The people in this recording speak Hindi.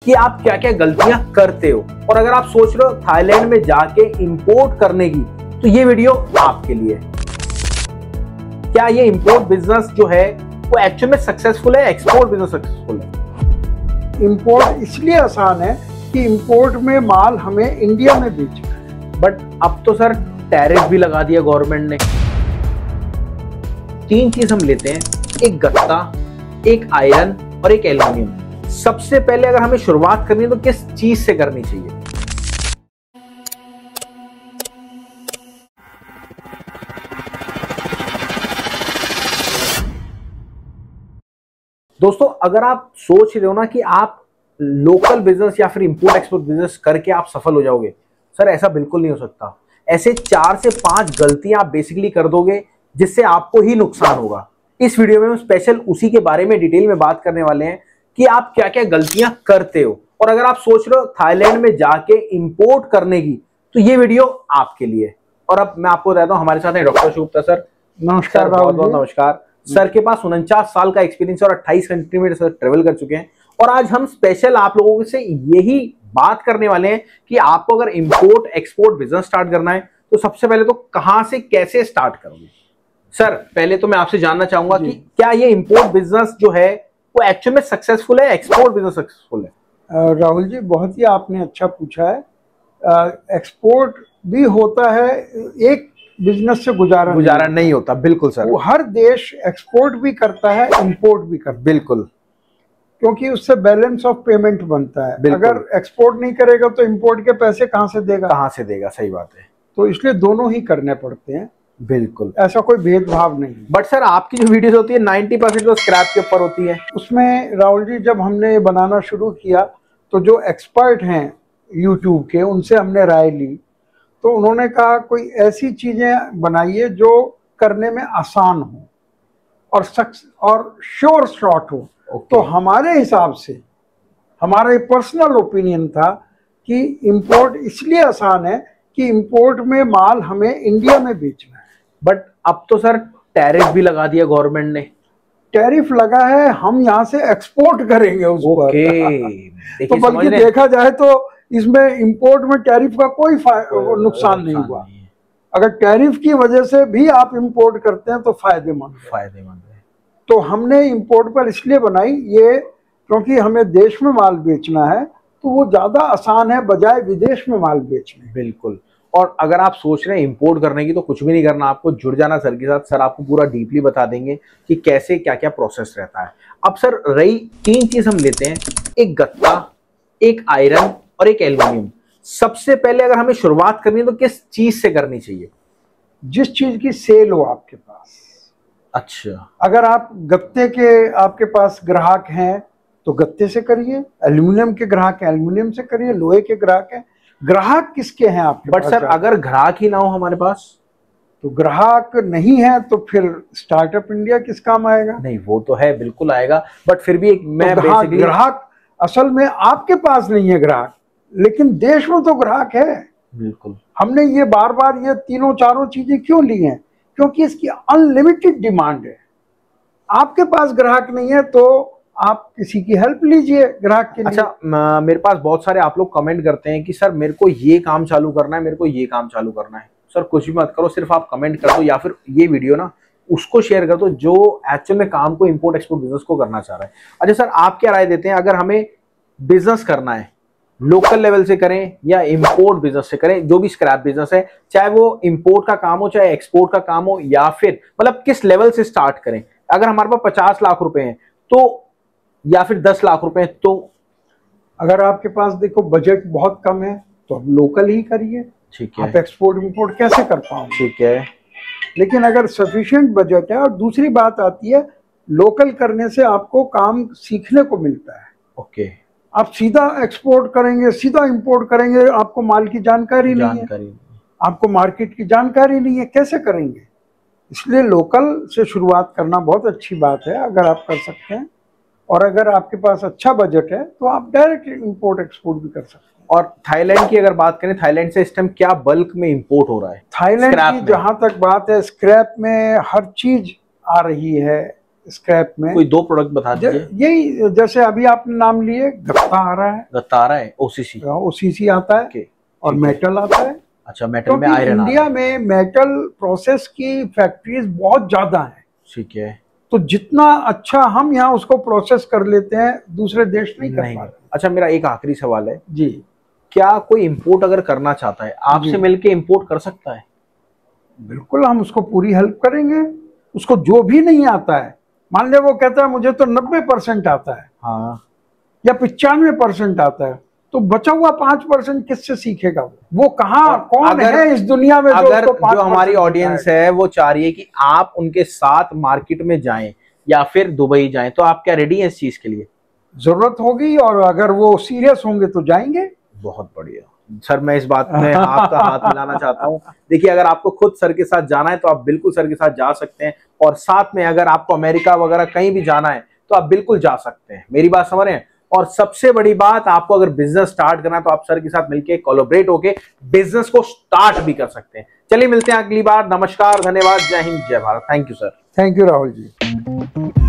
कि आप क्या क्या गलतियां करते हो। और अगर आप सोच रहे हो थाईलैंड में जाके इंपोर्ट करने की, तो ये वीडियो आपके लिए है। क्या ये इंपोर्ट बिजनेस जो है वो एक्चुअल में सक्सेसफुल है, एक्सपोर्ट बिजनेस सक्सेसफुल है? इंपोर्ट इसलिए आसान है कि इंपोर्ट में माल हमें इंडिया में बेचना है। बट अब तो सर टैरिफ भी लगा दिया गवर्नमेंट ने। 3 चीज हम लेते हैं, एक गत्ता, एक आयरन और एक एल्युमिनियम। सबसे पहले अगर हमें शुरुआत करनी है तो किस चीज से करनी चाहिए? दोस्तों, अगर आप सोच रहे हो ना कि आप लोकल बिजनेस या फिर इंपोर्ट एक्सपोर्ट बिजनेस करके आप सफल हो जाओगे, सर ऐसा बिल्कुल नहीं हो सकता। ऐसे 4 से 5 गलतियां आप बेसिकली कर दोगे जिससे आपको ही नुकसान होगा। इस वीडियो में हम स्पेशल उसी के बारे में डिटेल में बात करने वाले हैं कि आप क्या क्या गलतियां करते हो। और अगर आप सोच रहे हो थाईलैंड में जाके इंपोर्ट करने की, तो ये वीडियो आपके लिए। और अब मैं आपको बताता हूं, हमारे साथ हैं डॉक्टर शुभ प्रसाद सर। नमस्कार। बहुत बहुत नमस्कार सर। के पास 49 साल का एक्सपीरियंस और 28 कंट्री में सर ट्रेवल कर चुके हैं। और आज हम स्पेशल आप लोगों से यही बात करने वाले हैं कि आपको अगर इंपोर्ट एक्सपोर्ट बिजनेस स्टार्ट करना है तो सबसे पहले तो कहां से कैसे स्टार्ट करोगे? सर पहले तो मैं आपसे जानना चाहूंगा कि क्या ये इंपोर्ट बिजनेस जो है वो एक्चुअल में सक्सेसफुल है, एक्सपोर्ट बिजनेस सक्सेसफुल है? राहुल जी, बहुत ही आपने अच्छा पूछा है। एक्सपोर्ट भी होता है, एक बिजनेस से गुजारा नहीं होता। बिल्कुल सर, वो हर देश एक्सपोर्ट भी करता है, इंपोर्ट भी करता है। बिल्कुल, क्योंकि उससे बैलेंस ऑफ पेमेंट बनता है। अगर एक्सपोर्ट नहीं करेगा तो इंपोर्ट के पैसे कहाँ से देगा? सही बात है। तो इसलिए दोनों ही करने पड़ते हैं। बिल्कुल, ऐसा कोई भेदभाव नहीं। बट सर आपकी जो वीडियोस होती है 90% तो स्क्रैप के ऊपर होती है। उसमें राहुल जी, जब हमने ये बनाना शुरू किया तो जो एक्सपर्ट हैं यूट्यूब के, उनसे हमने राय ली। तो उन्होंने कहा कोई ऐसी चीजें बनाइए जो करने में आसान हो और श्योर शॉट हो। तो हमारे हिसाब से हमारा पर्सनल ओपिनियन था कि इंपोर्ट इसलिए आसान है कि इंपोर्ट में माल हमें इंडिया में बेचना है। बट अब तो सर टैरिफ भी लगा दिया गवर्नमेंट ने। टैरिफ लगा है, हम यहाँ से एक्सपोर्ट करेंगे उसको। तो बल्कि देखा जाए तो इसमें इंपोर्ट में टैरिफ का कोई नुकसान नहीं हुआ। अगर टैरिफ की वजह से भी आप इंपोर्ट करते हैं तो फायदेमंद है। तो हमने इंपोर्ट पर इसलिए बनाई ये, क्योंकि हमें देश में माल बेचना है तो वो ज्यादा आसान है बजाय विदेश में माल बेचने। बिल्कुल। और अगर आप सोच रहे हैं इंपोर्ट करने की तो कुछ भी नहीं करना, आपको जुड़ जाना सर के साथ। सर आपको पूरा डीपली बता देंगे कि कैसे क्या क्या प्रोसेस रहता है। अब सर रही 3 चीज हम लेते हैं, एक गत्ता, एक आयरन और एक एल्युमिनियम। सबसे पहले अगर हमें शुरुआत करनी है तो किस चीज से करनी चाहिए? जिस चीज की सेल हो आपके पास। अच्छा, अगर आप गत्ते के आपके पास ग्राहक हैं तो गत्ते से करिए, एल्युमिनियम के ग्राहक हैं एल्युमिनियम से करिए, लोहे के ग्राहक हैं। ग्राहक किसके हैं आपके पास? बट सर अगर ग्राहक ही ना हो हमारे पास, तो ग्राहक नहीं है तो फिर स्टार्टअप इंडिया किस काम आएगा? नहीं, वो तो है, बिल्कुल आएगा। बट फिर भी मैं ग्राहक असल में आपके पास नहीं है ग्राहक, लेकिन देश में तो ग्राहक है। बिल्कुल। हमने ये बार बार ये तीनों चारों चीजें क्यों ली हैं? क्योंकि इसकी अनलिमिटेड डिमांड है। आपके पास ग्राहक नहीं है तो आप किसी की हेल्प लीजिए ग्राहक के लिए। अच्छा, मेरे पास बहुत सारे आप लोग कमेंट करते हैं कि सर मेरे को ये काम चालू करना है, मेरे को ये काम चालू करना है। सर कुछ भी मत करो, सिर्फ आप कमेंट कर दो या फिर ये वीडियो ना उसको शेयर कर दो जो एक्चुअल में काम को इंपोर्ट एक्सपोर्ट बिजनेस को करना चाह रहा है। अच्छा सर, आप क्या राय देते हैं, अगर हमें बिजनेस करना है लोकल लेवल से करें या इंपोर्ट बिजनेस से करें, जो भी स्क्रैप बिजनेस है, चाहे वो इंपोर्ट का काम हो चाहे एक्सपोर्ट का काम हो, या फिर मतलब किस लेवल से स्टार्ट करें? अगर हमारे पास 50 लाख रुपए हैं तो, या फिर 10 लाख रुपए तो? अगर आपके पास देखो बजट बहुत कम है तो आप लोकल ही करिए। ठीक है। आप एक्सपोर्ट इंपोर्ट कैसे कर पाओगे? ठीक है। लेकिन अगर सफिशिएंट बजट है, और दूसरी बात आती है लोकल करने से आपको काम सीखने को मिलता है। ओके। आप सीधा एक्सपोर्ट करेंगे, सीधा इंपोर्ट करेंगे, आपको माल की जानकारी नहीं है, आपको मार्केट की जानकारी नहीं है, कैसे करेंगे? इसलिए लोकल से शुरुआत करना बहुत अच्छी बात है अगर आप कर सकते हैं। और अगर आपके पास अच्छा बजट है तो आप डायरेक्ट इंपोर्ट एक्सपोर्ट भी कर सकते हैं। और थाईलैंड की अगर बात करें, थाईलैंड से इस टाइम क्या बल्क में इंपोर्ट हो रहा है? थाईलैंड की जहां तक बात है, स्क्रैप में हर चीज आ रही है स्क्रैप में। कोई 2 प्रोडक्ट बता दीजिए। यही जैसे अभी आपने नाम लिए, गत्ता आ रहा है, गत्ता आ रहा है, ओसीसी ओसीसी आता है, okay, और मेटल आता है। अच्छा, मेटल में आयरन इंडिया में मेटल प्रोसेस की फैक्ट्रीज बहुत ज्यादा है। ठीक है। तो जितना अच्छा हम यहाँ उसको प्रोसेस कर लेते हैं, दूसरे देश नहीं कर पाते। अच्छा, मेरा एक आखिरी सवाल है जी, क्या कोई इंपोर्ट अगर करना चाहता है आपसे मिलके इंपोर्ट कर सकता है? बिल्कुल, हम उसको पूरी हेल्प करेंगे। उसको जो भी नहीं आता है, मान ले वो कहता है मुझे तो 90% आता है, हाँ, या 95% आता है, तो बचा हुआ 5% किससे सीखेगा? वो कहाँ, कौन है इस दुनिया में अगर जो हमारी ऑडियंस है वो चाह रही है कि आप उनके साथ मार्केट में जाएं या फिर दुबई जाएं, तो आप क्या रेडी हैं इस चीज के लिए? जरूरत होगी, और अगर वो सीरियस होंगे तो जाएंगे। बहुत बढ़िया सर, मैं इस बात में आपका हाथ मिलाना चाहता हूं। देखिए, अगर आपको खुद सर के साथ जाना है तो आप बिल्कुल सर के साथ जा सकते हैं, और साथ में अगर आपको अमेरिका वगैरह कहीं भी जाना है तो आप बिल्कुल जा सकते हैं। मेरी बात समझ रहे हैं? और सबसे बड़ी बात, आपको अगर बिजनेस स्टार्ट करना है तो आप सर के साथ मिलकर कोलैबोरेट होके बिजनेस को स्टार्ट भी कर सकते हैं। चलिए मिलते हैं अगली बार। नमस्कार, धन्यवाद, जय हिंद, जय Bharat. Thank you sir. Thank you Rahul ji.